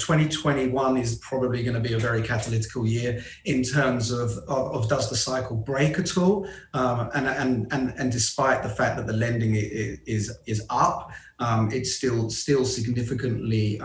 2021 is probably going to be a very catalytical year in terms of does the cycle break at all? And despite the fact that the lending is up, it's still significantly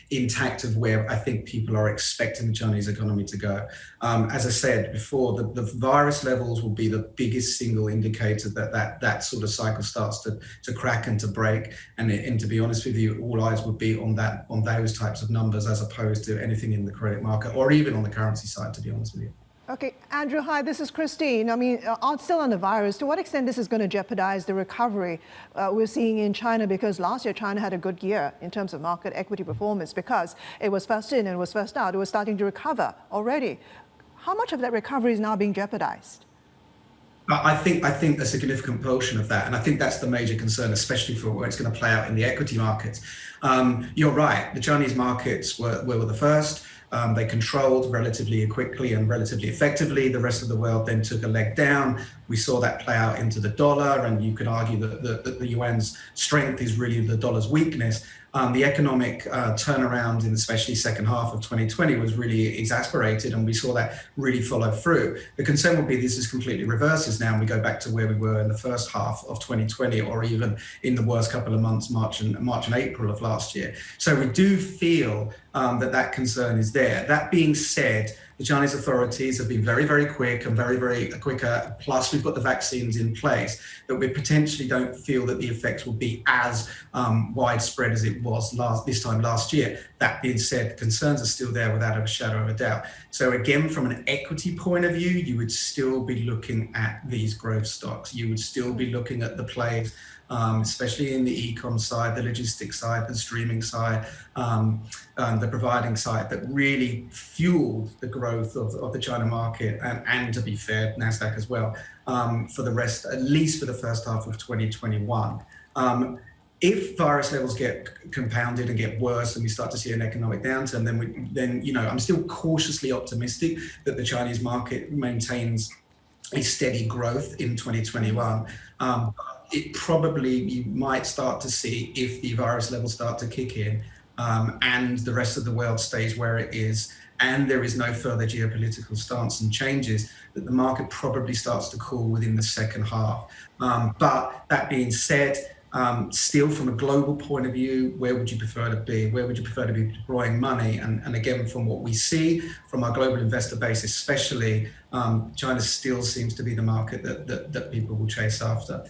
intact of where I think people are expecting the Chinese economy to go. As I said before, the virus levels will be the biggest single indicator that sort of cycle starts to crack and to break. And to be honest with you, all eyes would be on those types of numbers as opposed to anything in the credit market or even on the currency side, to be honest with you. Okay, Andrew, hi, this is Christine. I mean, still on the virus, to what extent this is going to jeopardize the recovery we're seeing in China? Because last year, China had a good year in terms of market equity performance because it was first in and it was first out. It was starting to recover already. How much of that recovery is now being jeopardized? I think a significant portion of that, and I think that's the major concern, especially for where it's going to play out in the equity markets. You're right, the Chinese markets were the first. They controlled relatively quickly and relatively effectively. The rest of the world then took a leg down. We saw that play out into the dollar, and you could argue that the yuan's strength is really the dollar's weakness. The economic turnaround in especially second half of 2020 was really exasperated, and we saw that really follow through. The concern will be this is completely reverses now, and we go back to where we were in the first half of 2020, or even in the worst couple of months, March and April of last year. So we do feel that concern is there. That being said, the Chinese authorities have been very, very quick and very quicker. Plus, we've got the vaccines in place that we potentially don't feel that the effects will be as widespread as it was this time last year. That being said, concerns are still there without a shadow of a doubt. So again, from an equity point of view, you would still be looking at these growth stocks. You would still be looking at the plays, especially in the e-com side, the logistics side, the streaming side, the providing side that really fueled the growth of the China market and to be fair, NASDAQ as well, for the rest, at least for the first half of 2021. If virus levels get compounded and get worse and we start to see an economic downturn, then I'm still cautiously optimistic that the Chinese market maintains a steady growth in 2021. It probably, you might start to see if the virus levels start to kick in and the rest of the world stays where it is and there is no further geopolitical stance and changes, that the market probably starts to cool within the second half. But that being said, still from a global point of view, where would you prefer to be? Where would you prefer to be deploying money? And again, from what we see from our global investor base, especially, China still seems to be the market that people will chase after.